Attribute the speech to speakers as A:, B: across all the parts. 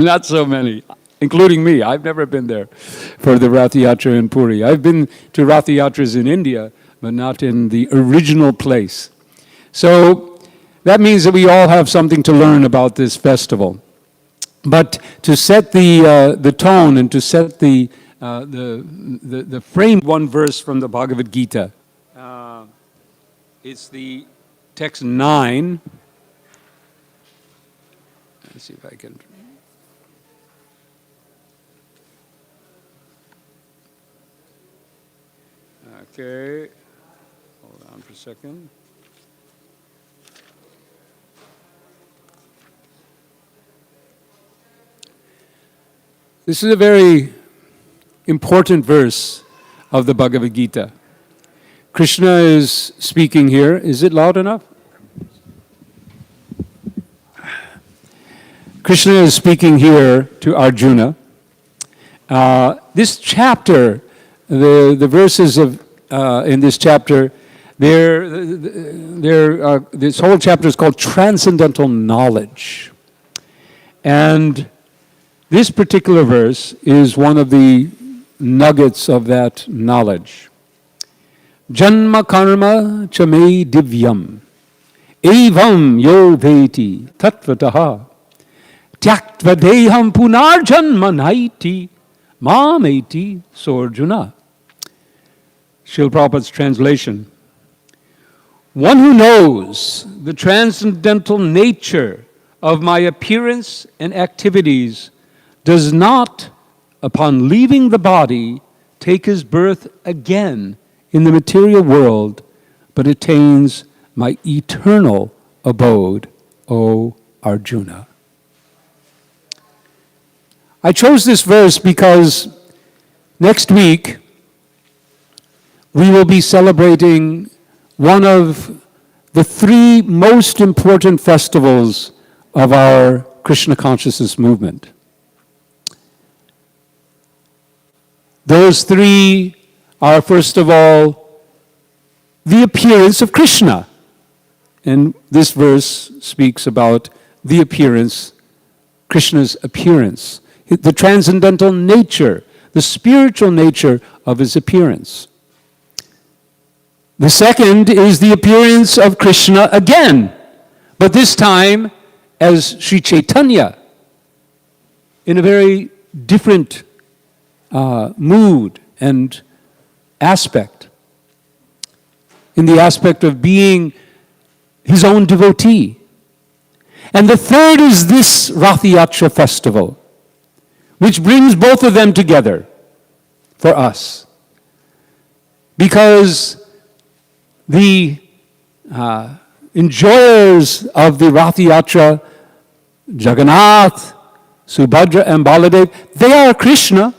A: Not so many, including me. I've never been there for the Rath Yatra in Puri. I've been to Rath Yatras in India, but not in the original place. So that means that we all have something to learn about this festival. But to set the tone and to set the frame, one verse from the Bhagavad Gita. It's the text 9. Let's see if I can. Okay, hold on for a second. This is a very important verse of the Bhagavad Gita. Krishna is speaking here. Is it loud enough? Krishna is speaking here to Arjuna. This chapter, the verses of in this chapter, this whole chapter is called Transcendental Knowledge. And this particular verse is one of the nuggets of that knowledge. Janma karma chame divyam evam yo veti tatvataha tyaktva deham punar janma naiti mameti sorjuna. Srila Prabhupada's translation. One who knows the transcendental nature of my appearance and activities does not, upon leaving the body, take his birth again in the material world, but attains my eternal abode, O Arjuna. I chose this verse because next week we will be celebrating one of the 3 most important festivals of our Krishna consciousness movement. Those 3 are, first of all, the appearance of Krishna. And this verse speaks about the appearance, Krishna's appearance, the transcendental nature, the spiritual nature of his appearance. The second is the appearance of Krishna again, but this time as Sri Chaitanya, in a very different mood and aspect, in the aspect of being his own devotee. And the third is this Rath Yatra festival, which brings both of them together for us. Because the enjoyers of the Rath Yatra, Jagannath, Subhadra and Baladev, they are Krishna.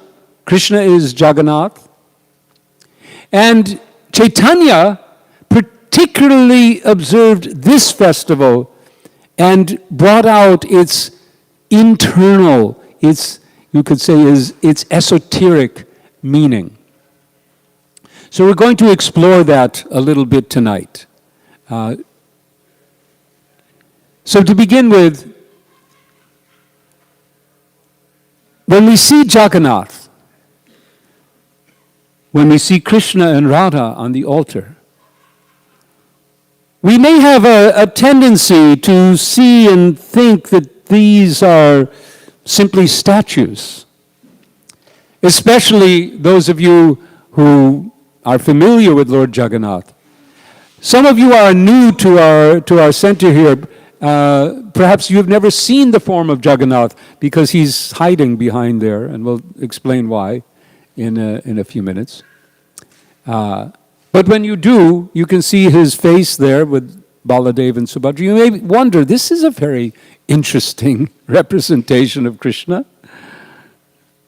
A: Krishna is Jagannath. And Chaitanya particularly observed this festival and brought out its internal, you could say, its esoteric meaning. So we're going to explore that a little bit tonight. So to begin with, when we see Jagannath, when we see Krishna and Radha on the altar, we may have a tendency to see and think that these are simply statues, especially those of you who are familiar with Lord Jagannath. Some of you are new to our center here. Perhaps you've never seen the form of Jagannath because he's hiding behind there, and we'll explain why in a few minutes. But when you do, you can see his face there with Baladev and Subhadra. You may wonder, this is a very interesting representation of Krishna.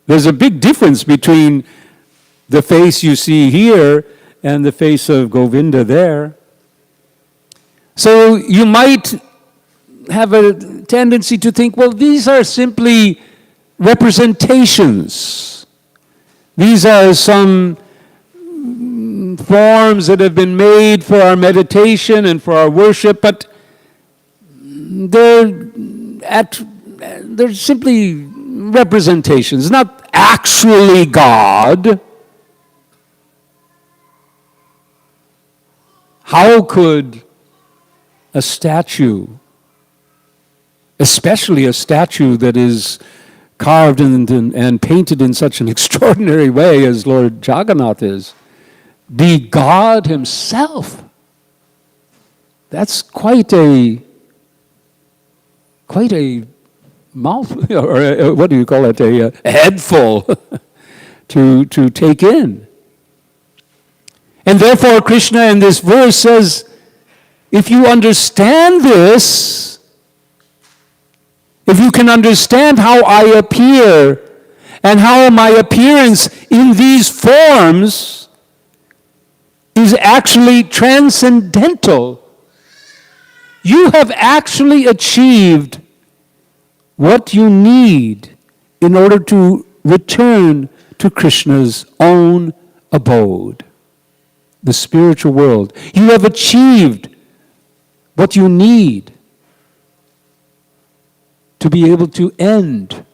A: There's a big difference between the face you see here and the face of Govinda there. So you might have a tendency to think, well, these are simply representations. These are some forms that have been made for our meditation and for our worship, but they're simply representations, not actually God. How could a statue, especially a statue that is carved and painted in such an extraordinary way as Lord Jagannath is, be God himself? That's quite a mouth, or what do you call it, a headful to take in. And therefore Krishna in this verse says, if you understand this, if you can understand how I appear and how my appearance in these forms is actually transcendental, you have actually achieved what you need in order to return to Krishna's own abode, the spiritual world. You have achieved what you need to be able to end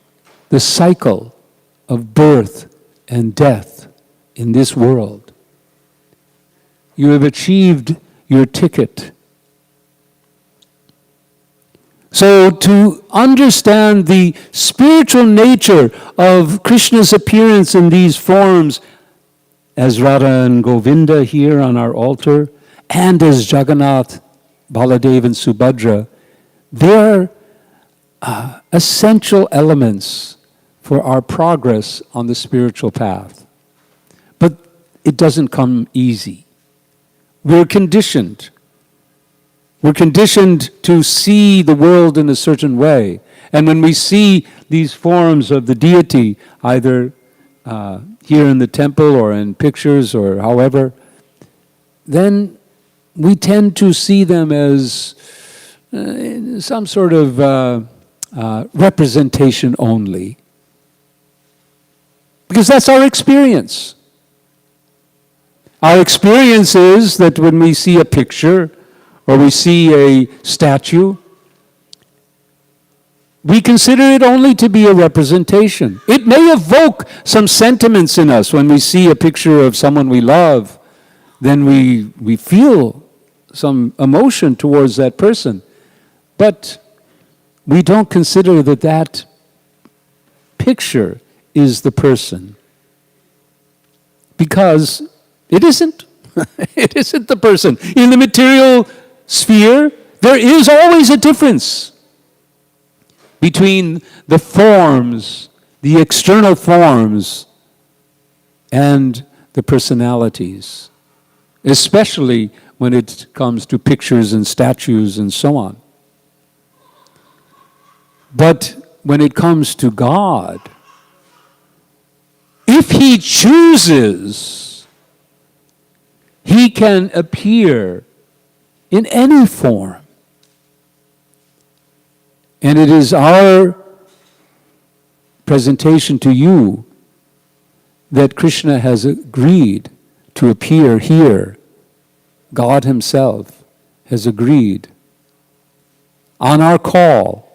A: the cycle of birth and death in this world. You have achieved your ticket. So to understand the spiritual nature of Krishna's appearance in these forms, as Radha and Govinda here on our altar, and as Jagannath, Baladev and Subhadra, they're essential elements for our progress on the spiritual path. But it doesn't come easy. We're conditioned. We're conditioned to see the world in a certain way. And when we see these forms of the deity, either here in the temple or in pictures or however, then we tend to see them as some sort of representation only. Because that's our experience. Our experience is that when we see a picture or we see a statue, we consider it only to be a representation. It may evoke some sentiments in us when we see a picture of someone we love. Then we feel some emotion towards that person. But we don't consider that that picture is the person. Because it isn't. It isn't the person. In the material sphere, there is always a difference between the forms, the external forms, and the personalities, especially when it comes to pictures and statues and so on. But when it comes to God, if He chooses, He can appear in any form. And it is our presentation to you that Krishna has agreed to appear here. God Himself has agreed. On our call,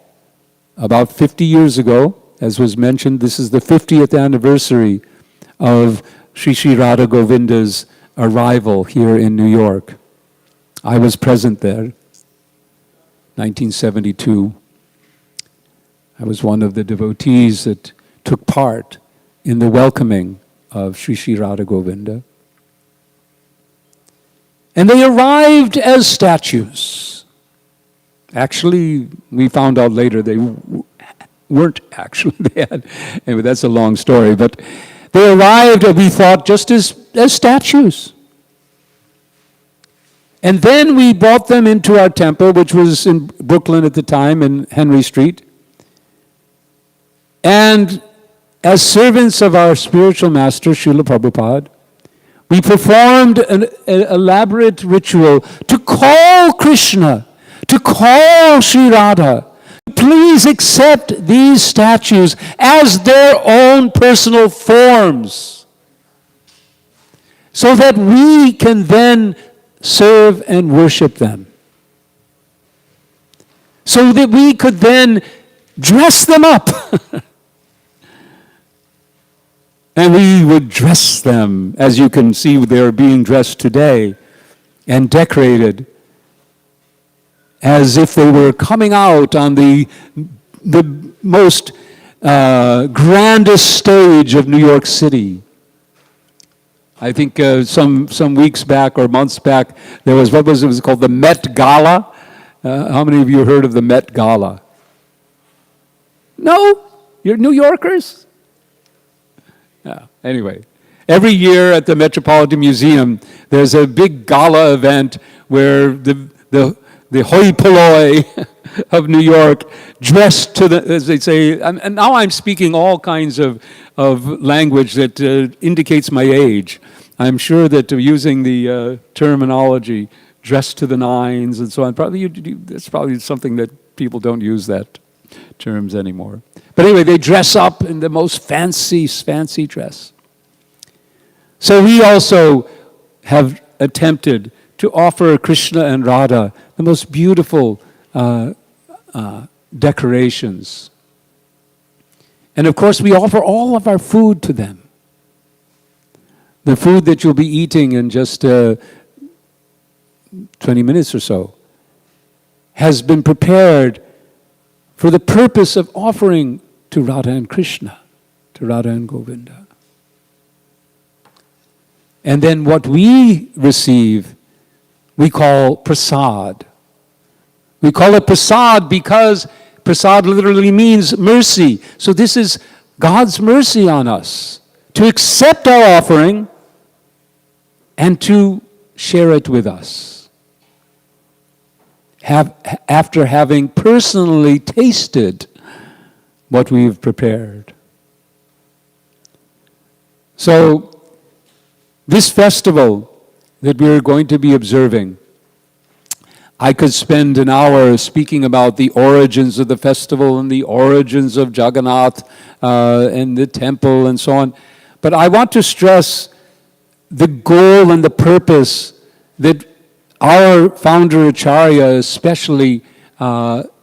A: about 50 years ago, as was mentioned, this is the 50th anniversary of Sri Radha Govinda's arrival here in New York. I was present there, 1972. I was one of the devotees that took part in the welcoming of Sri Radha Govinda. And they arrived as statues. Actually, we found out later they weren't actually. Anyway, that's a long story. But they arrived, we thought, just as statues. And then we brought them into our temple, which was in Brooklyn at the time, in Henry Street. And as servants of our spiritual master, Srila Prabhupada, we performed an elaborate ritual to call Krishna, to call Sri Radha. Please accept these statues as their own personal forms, so that we can then serve and worship them. So that we could then dress them up And we would dress them, as you can see they're being dressed today, and decorated as if they were coming out on the most grandest stage of New York City. I think some weeks back or months back, there was, it was called the Met Gala. How many of you heard of the Met Gala? No? You're New Yorkers? Yeah. Anyway, every year at the Metropolitan Museum, there's a big gala event where the hoi polloi of New York, dressed to the, as they say, and now I'm speaking all kinds of language that indicates my age. I'm sure that using the terminology, dressed to the nines and so on, that's probably something that people don't use that terms anymore. But anyway, they dress up in the most fancy dress. So we also have attempted to offer Krishna and Radha the most beautiful decorations. And of course, we offer all of our food to them. The food that you'll be eating in just 20 minutes or so has been prepared for the purpose of offering to Radha and Krishna, to Radha and Govinda. And then what we receive, we call prasad. We call it prasad because prasad literally means mercy. So this is God's mercy on us, to accept our offering and to share it with us, after having personally tasted what we've prepared. So this festival that we're going to be observing, I could spend an hour speaking about the origins of the festival and the origins of Jagannath and the temple and so on. But I want to stress the goal and the purpose that our founder Acharya especially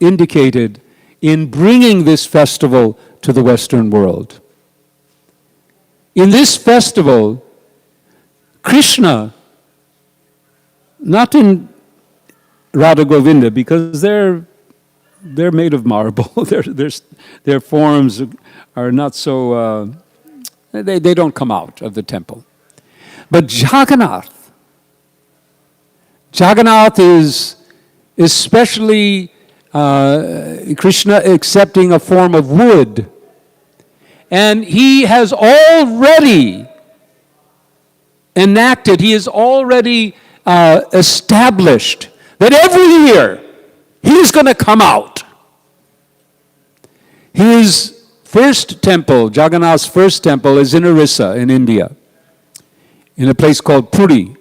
A: indicated in bringing this festival to the Western world. In this festival, Krishna, not in Radha Govinda, because they're made of marble. Their forms are not so, they don't come out of the temple. But Jagannath is especially Krishna accepting a form of wood. And he has already enacted, he has already established that every year he is going to come out. His first temple, Jagannath's first temple, is in Orissa in India, in a place called Puri.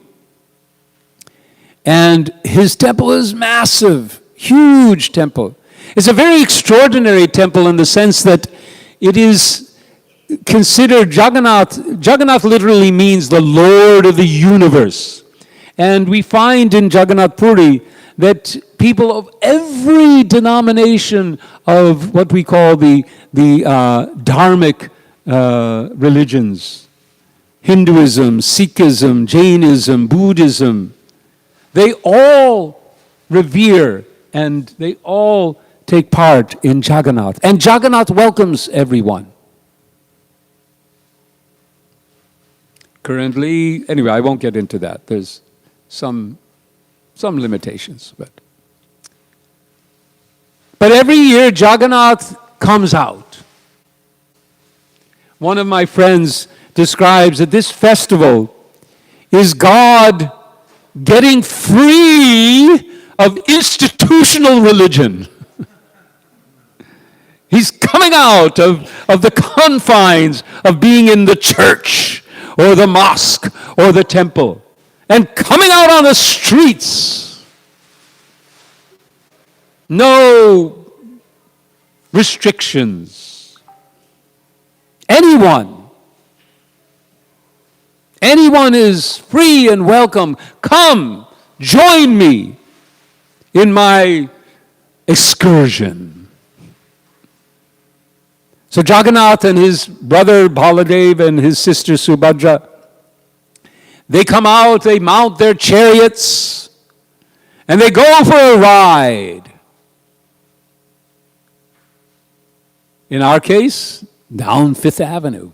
A: And his temple is massive, huge temple. It's a very extraordinary temple in the sense that it is considered Jagannath literally means the Lord of the universe. And we find in Jagannath Puri that people of every denomination of what we call the dharmic religions, Hinduism, Sikhism, Jainism, Buddhism, they all revere and they all take part in Jagannath. And Jagannath welcomes everyone. Currently, anyway, I won't get into that. There's some limitations. But every year, Jagannath comes out. One of my friends describes that this festival is God getting free of institutional religion. He's coming out of the confines of being in the church or the mosque or the temple and coming out on the streets. No restrictions. Anyone is free and welcome. Come, join me in my excursion. So Jagannath and his brother Baladev and his sister Subhadra, they come out, they mount their chariots, and they go for a ride. In our case, down Fifth Avenue.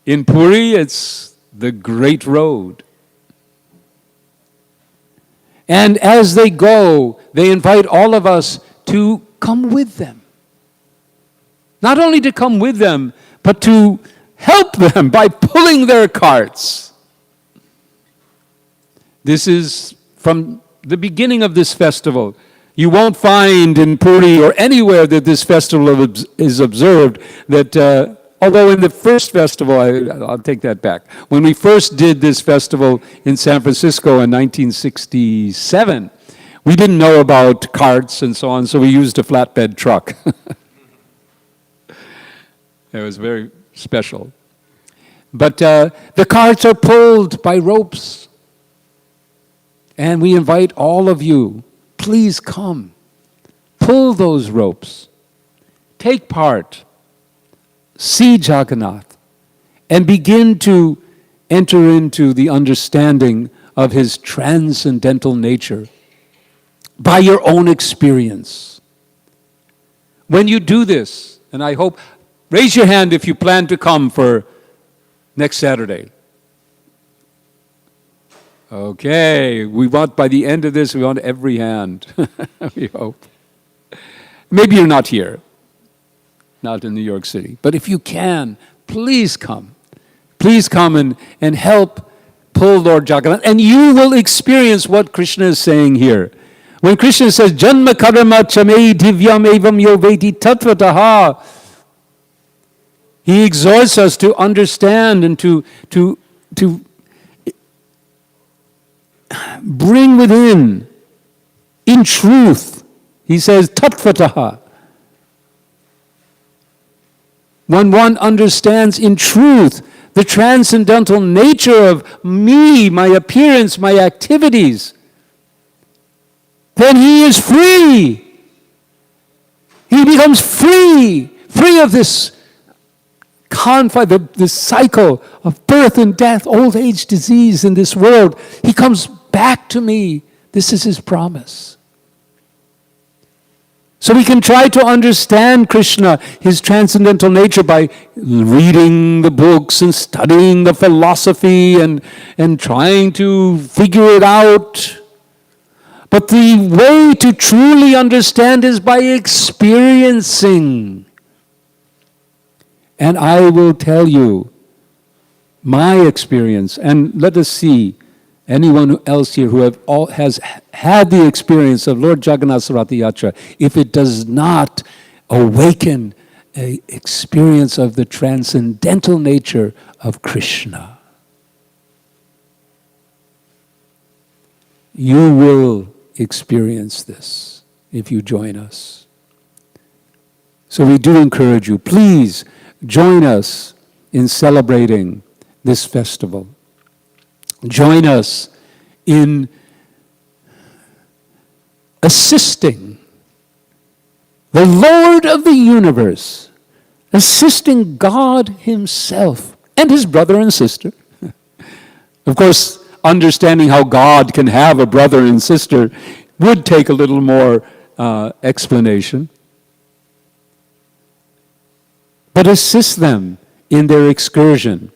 A: In Puri, it's the Great Road. And as they go, they invite all of us to come with them. Not only to come with them, but to help them by pulling their carts. This is from the beginning of this festival. You won't find in Puri or anywhere that this festival is observed that, although in the first festival, I'll take that back. When we first did this festival in San Francisco in 1967, we didn't know about carts and so on, so we used a flatbed truck. It was very special. But the carts are pulled by ropes. And we invite all of you, please come. Pull those ropes. Take part. See Jagannath. And begin to enter into the understanding of his transcendental nature by your own experience. When you do this, and I hope, raise your hand if you plan to come for next Saturday. Okay, we want, by the end of this, we want every hand, we hope. Maybe you're not here, not in New York City, but if you can, please come. Please come and help pull Lord Jagannath, and you will experience what Krishna is saying here. When Krishna says, Janma karma chame divyam evam yo veti tattvataha, he exhorts us to understand and to bring within, in truth, he says, tattvataha. When one understands in truth the transcendental nature of me, my appearance, my activities, then he is free. He becomes free of this confine, this cycle of birth and death, old age, disease in this world. He comes back to me. This is his promise. So we can try to understand Krishna, his transcendental nature, by reading the books and studying the philosophy and trying to figure it out. But the way to truly understand is by experiencing. And I will tell you my experience, and let us see anyone else here who has had the experience of Lord Jagannath's Rath Yatra, if it does not awaken an experience of the transcendental nature of Krishna. You will experience this if you join us. So we do encourage you, please join us in celebrating this festival. Join us in assisting the Lord of the universe, assisting God himself and his brother and sister. Of course, understanding how God can have a brother and sister would take a little more explanation. But assist them in their excursion.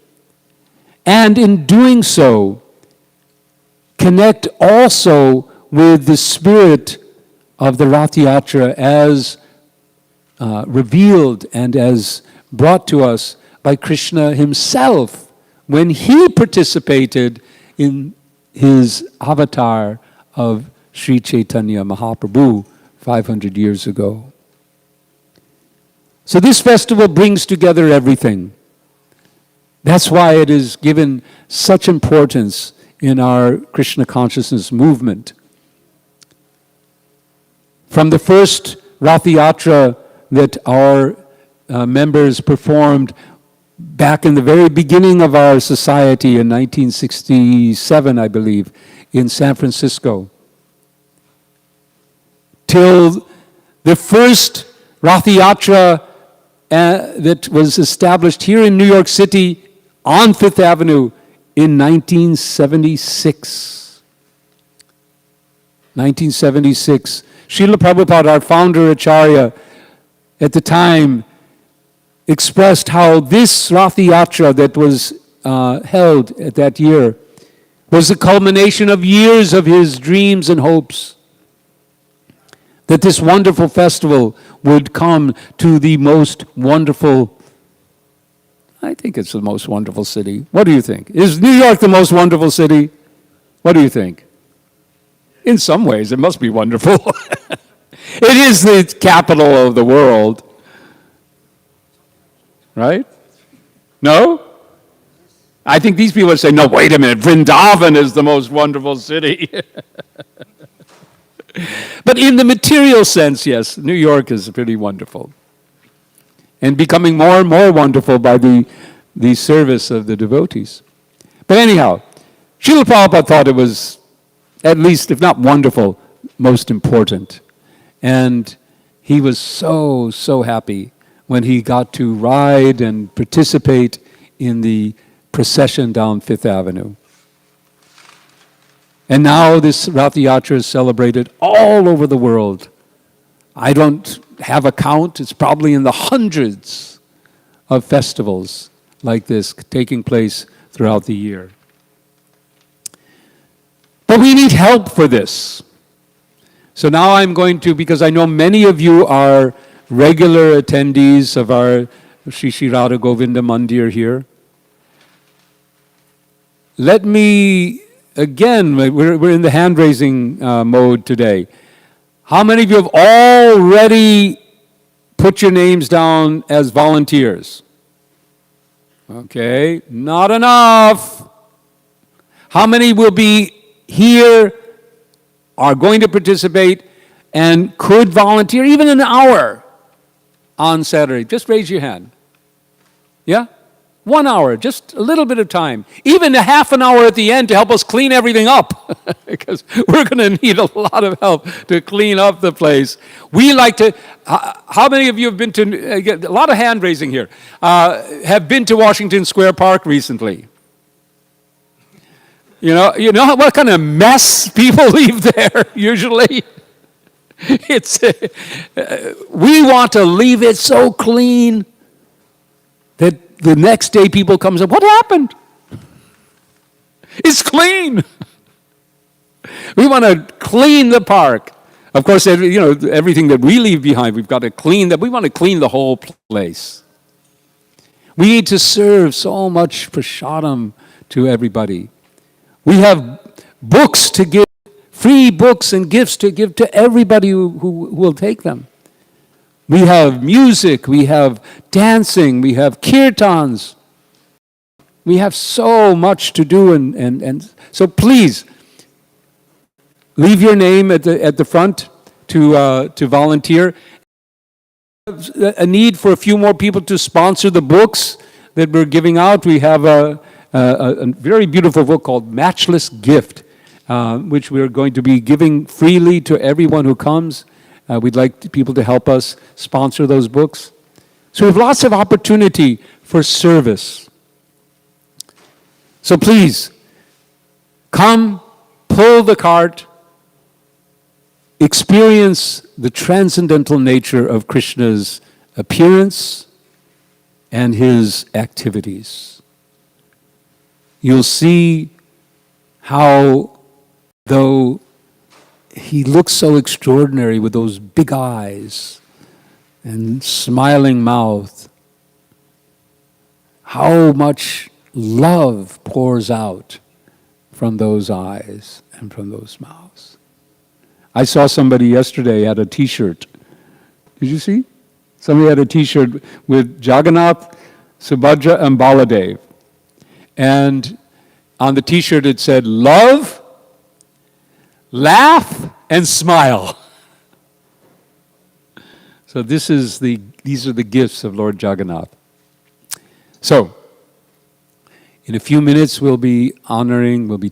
A: And in doing so, connect also with the spirit of the Rath Yatra as revealed and as brought to us by Krishna himself when he participated in his avatar of Sri Chaitanya Mahaprabhu 500 years ago. So this festival brings together everything. That's why it is given such importance in our Krishna consciousness movement. From the first Rath Yatra that our members performed back in the very beginning of our society in 1967, I believe, in San Francisco, till the first Rath Yatra that was established here in New York City on Fifth Avenue in 1976. 1976. Srila Prabhupada, our founder Acharya, at the time expressed how this Rath Yatra that was held at that year was the culmination of years of his dreams and hopes. That this wonderful festival would come to the most wonderful, I think it's the most wonderful city. What do you think? Is New York the most wonderful city? What do you think? In some ways, it must be wonderful. It is the capital of the world. Right? No? I think these people would say, no, wait a minute, Vrindavan is the most wonderful city. But in the material sense, yes, New York is pretty wonderful. And becoming more and more wonderful by the service of the devotees. But anyhow, Srila Prabhupada thought it was, at least, if not wonderful, most important. And he was so, so happy when he got to ride and participate in the procession down Fifth Avenue. And now this Rath Yatra is celebrated all over the world. I don't have a count. It's probably in the hundreds of festivals like this taking place throughout the year. But we need help for this. So now I'm going to, because I know many of you are regular attendees of our Sri Sri Radha Govinda Mandir here. Let me, again, we're in the hand-raising mode today. How many of you have already put your names down as volunteers? Okay, not enough. How many will be here, are going to participate, and could volunteer even an hour on Saturday? Just raise your hand. Yeah? 1 hour, just a little bit of time. Even a half an hour at the end to help us clean everything up. Because we're going to need a lot of help to clean up the place. We like to, how many of you have been to, a lot of hand raising here, have been to Washington Square Park recently? You know what kind of mess people leave there usually? It's we want to leave it so clean that the next day people come and say, what happened? It's clean. We want to clean the park. Of course, everything that we leave behind, we've got to clean that. We want to clean the whole place. We need to serve so much prasadam to everybody. We have books to give, free books and gifts to give to everybody who will take them. We have music, we have dancing, we have kirtans. We have so much to do, and so please, leave your name at the front to volunteer. A need for a few more people to sponsor the books that we're giving out. We have a very beautiful book called Matchless Gift, which we're going to be giving freely to everyone who comes. We'd like people to help us sponsor those books. So we have lots of opportunity for service. So please, come, pull the cart, experience the transcendental nature of Krishna's appearance and his activities. You'll see how, though he looks so extraordinary with those big eyes and smiling mouth, how much love pours out from those eyes and from those mouths. I saw somebody yesterday had a t-shirt. Did you see? Somebody had a t-shirt with Jagannath, Subhadra, and Baladev. And on the t-shirt it said, love, laugh, and smile. So these are the gifts of Lord Jagannath. So, in a few minutes we'll be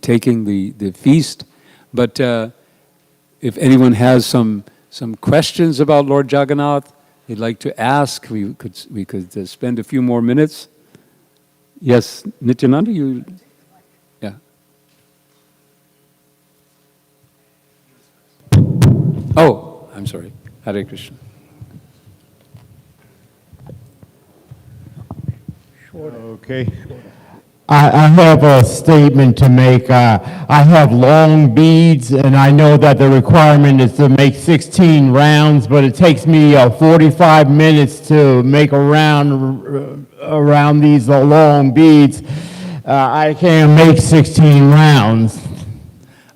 A: taking the feast. But if anyone has some questions about Lord Jagannath, you'd like to ask, we could spend a few more minutes. Yes, Nityananda, you, yeah. Oh, I'm sorry. Hare Krishna.
B: Okay. I have a statement to make. I have long beads, and I know that the requirement is to make 16 rounds, but it takes me 45 minutes to make a round around these long beads. I can't make 16 rounds.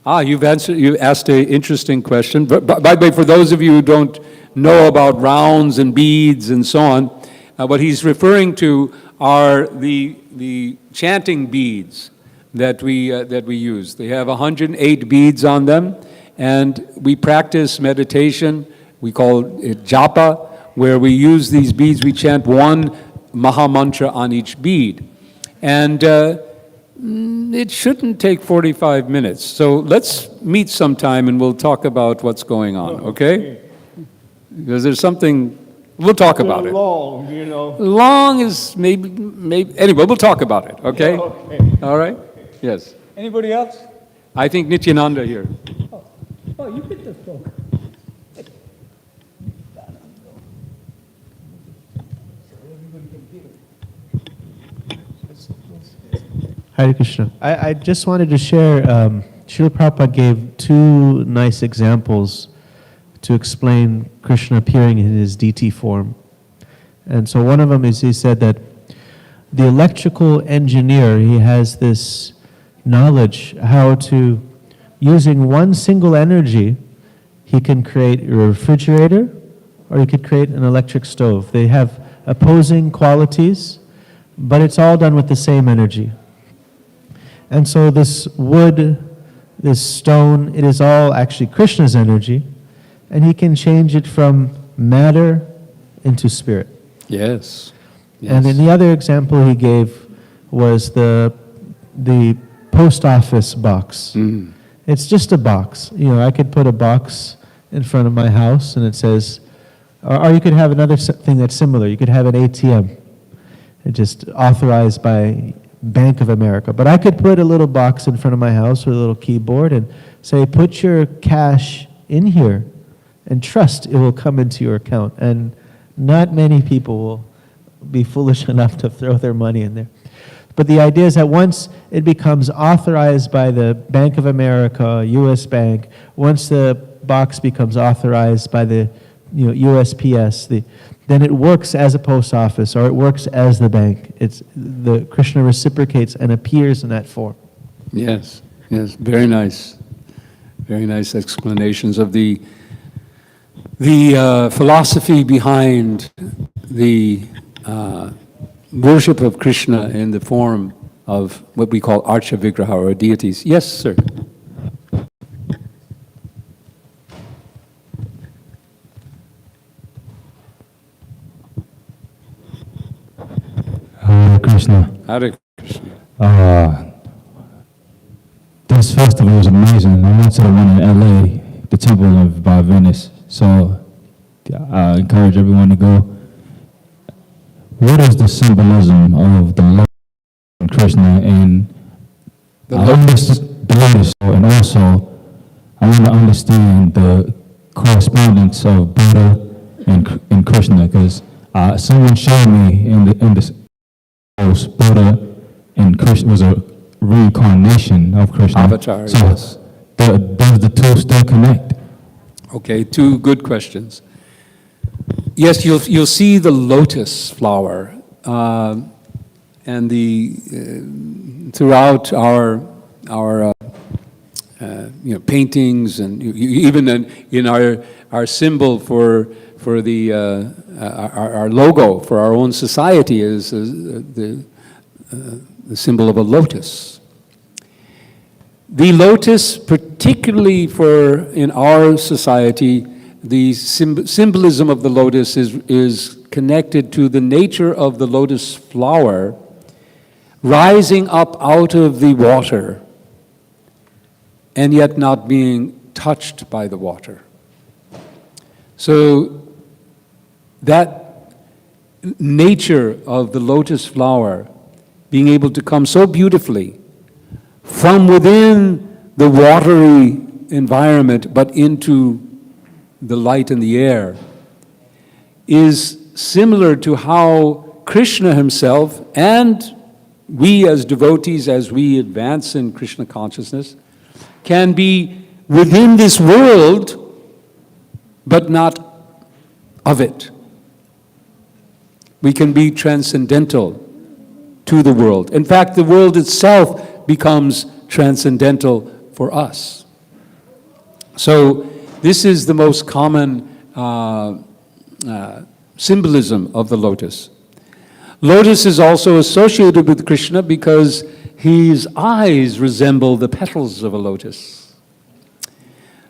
A: You asked an interesting question. But by the way, for those of you who don't know about rounds and beads and so on, what he's referring to are the chanting beads that we use. They have 108 beads on them, and we practice meditation. We call it japa, where we use these beads. We chant one Maha Mantra on each bead, and it shouldn't take 45 minutes. So let's meet sometime, and we'll talk about what's going on. Okay? Because there's something. We'll talk about it.
B: Long, you know.
A: Long is maybe. Anyway, we'll talk about it, okay?
B: Yeah, okay.
A: All right? Yes. Anybody else? I think Nityananda here.
C: Oh, you could just talk. Hare Krishna. I just wanted to share, Srila Prabhupada gave two nice examples to explain Krishna appearing in his DT form. And so one of them is, he said that the electrical engineer, he has this knowledge how to, using one single energy, he can create a refrigerator or he could create an electric stove. They have opposing qualities, but it's all done with the same energy. And so this wood, this stone, it is all actually Krishna's energy, and he can change it from matter into spirit.
A: Yes.
C: And then the other example he gave was the post office box.
A: Mm.
C: It's just a box. You know, I could put a box in front of my house and it says, or you could have another thing that's similar. You could have an ATM. It's just authorized by Bank of America. But I could put a little box in front of my house with a little keyboard and say, put your cash in here and trust it will come into your account. And not many people will be foolish enough to throw their money in there. But the idea is that once it becomes authorized by the Bank of America, U.S. Bank, once the box becomes authorized by the USPS, then it works as a post office or it works as the bank. It's the Krishna reciprocates and appears in that form.
A: Yes, yes, very nice. Very nice explanations of the philosophy behind the worship of Krishna in the form of what we call Archa Vigraha or deities. Yes, sir.
D: Hare Krishna.
A: Hare Krishna.
D: This festival was amazing. I went to the one in LA, the Temple of Venice. So I encourage everyone to go. What is the symbolism of the Lord and Krishna and the lotus? And also, I want to understand the correspondence of Buddha and Krishna, because someone showed me in this Buddha and Krishna was a reincarnation of Krishna.
A: Avatar,
D: so
A: yes.
D: Does the two still connect?
A: Okay, two good questions. Yes, you'll see the lotus flower, and throughout our paintings, and even in our symbol for our logo for our own society is the symbol of a lotus. The lotus, particularly in our society, the symbolism of the lotus is connected to the nature of the lotus flower rising up out of the water and yet not being touched by the water. So that nature of the lotus flower being able to come so beautifully from within the watery environment but into the light and the air is similar to how Krishna himself, and we as devotees, as we advance in Krishna consciousness, can be within this world but not of it. We can be transcendental to the world. In fact, the world itself becomes transcendental for us. So this is the most common symbolism of the lotus. Lotus is also associated with Krishna because his eyes resemble the petals of a lotus.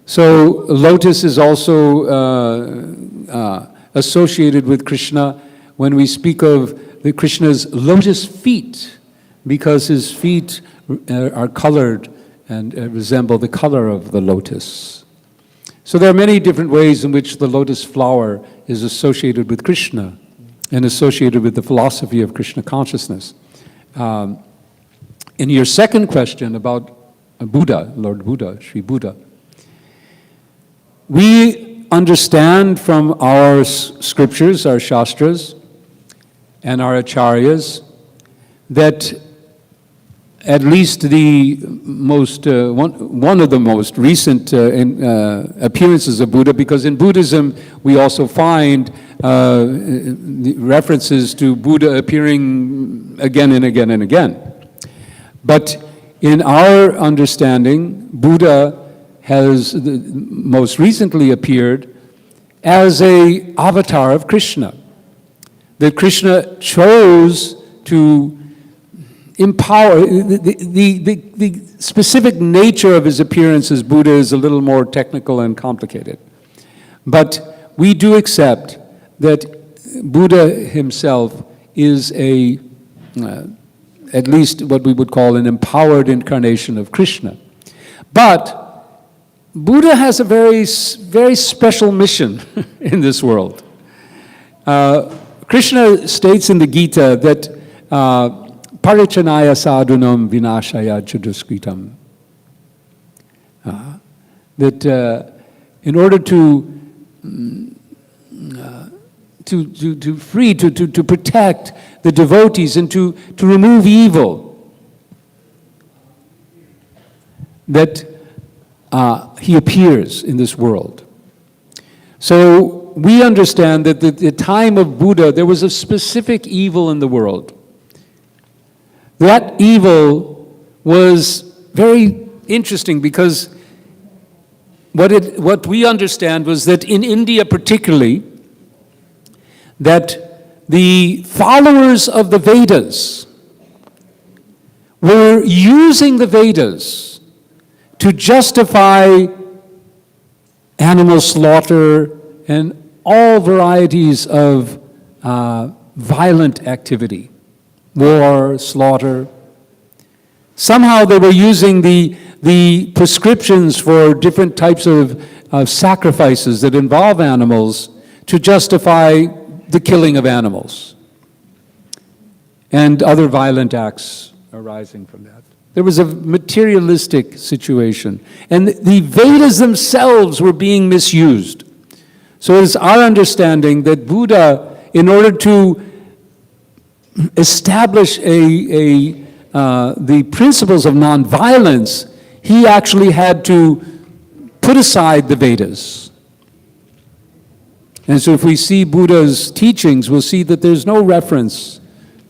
A: So lotus is also associated with Krishna when we speak of Krishna's lotus feet, because his feet are colored and resemble the color of the lotus. So there are many different ways in which the lotus flower is associated with Krishna and associated with the philosophy of Krishna consciousness. In your second question about Buddha, Lord Buddha, Sri Buddha, we understand from our scriptures, our shastras, and our acharyas that at least the most one of the most recent appearances of Buddha, because in Buddhism we also find references to Buddha appearing again and again and again. But in our understanding, Buddha has most recently appeared as an avatar of Krishna. That Krishna chose to empower. The specific nature of his appearance as Buddha is a little more technical and complicated. But we do accept that Buddha himself is at least what we would call an empowered incarnation of Krishna. But Buddha has a very, very special mission in this world. Krishna states in the Gita that parichanaya sadhunam vinashaya chaduskritam. That in order to protect the devotees and to remove evil, that he appears in this world. So we understand that at the time of Buddha, there was a specific evil in the world. That evil was very interesting because what we understand was that in India particularly, that the followers of the Vedas were using the Vedas to justify animal slaughter and all varieties of violent activity, war, slaughter. Somehow they were using the prescriptions for different types of sacrifices that involve animals to justify the killing of animals and other violent acts arising from that. There was a materialistic situation, and the Vedas themselves were being misused. So it is our understanding that Buddha, in order to establish the principles of nonviolence, he actually had to put aside the Vedas. And so if we see Buddha's teachings, we'll see that there's no reference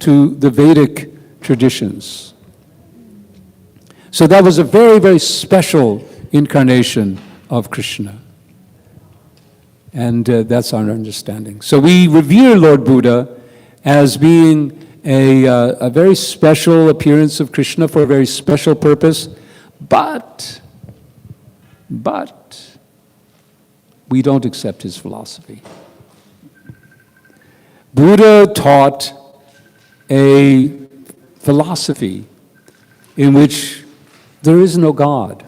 A: to the Vedic traditions. So that was a very, very special incarnation of Krishna. And that's our understanding. So we revere Lord Buddha as being a very special appearance of Krishna for a very special purpose, but we don't accept his philosophy. Buddha taught a philosophy in which there is no God.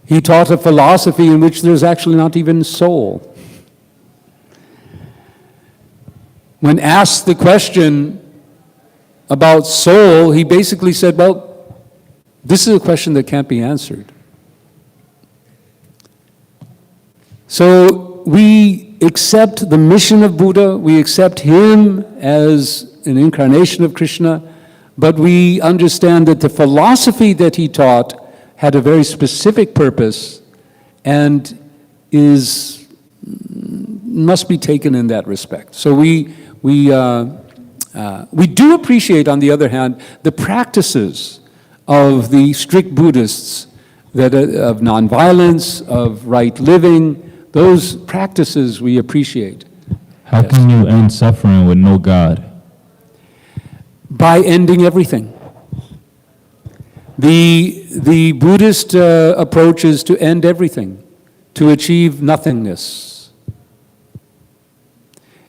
A: He taught a philosophy in which there's actually not even soul. When asked the question about soul, he basically said, well, this is a question that can't be answered. So we accept the mission of Buddha, we accept him as an incarnation of Krishna, but we understand that the philosophy that he taught had a very specific purpose and must be taken in that respect. So we do appreciate, on the other hand, the practices of the strict Buddhists of nonviolence, of right living. Those practices we appreciate.
D: How can you end suffering with no God?
A: By ending everything. The Buddhist approach is to end everything, to achieve nothingness.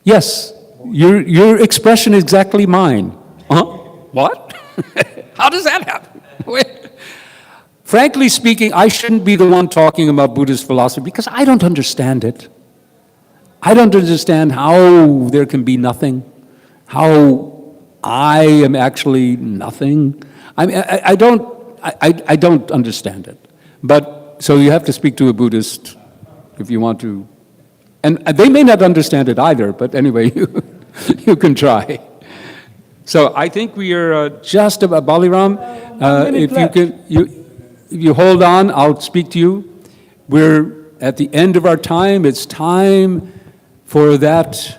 A: Yes, your expression is exactly mine. What? How does that happen? Frankly speaking, I shouldn't be the one talking about Buddhist philosophy because I don't understand it. I don't understand how there can be nothing, how I am actually nothing. I don't understand it. But so you have to speak to a Buddhist if you want to. And they may not understand it either, but anyway, you can try. So I think we are just about, Baliram, if you hold on, I'll speak to you. We're at the end of our time. It's time for that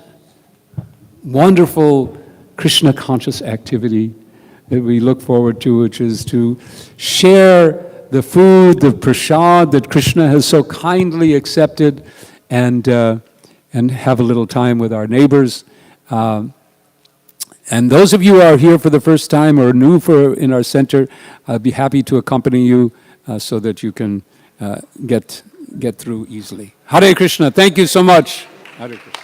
A: wonderful Krishna conscious activity that we look forward to, which is to share the food, the prasad that Krishna has so kindly accepted, and have a little time with our neighbors. And those of you who are here for the first time or new in our center, I'd be happy to accompany you so that you can get through easily. Hare Krishna. Thank you so much. Hare Krishna.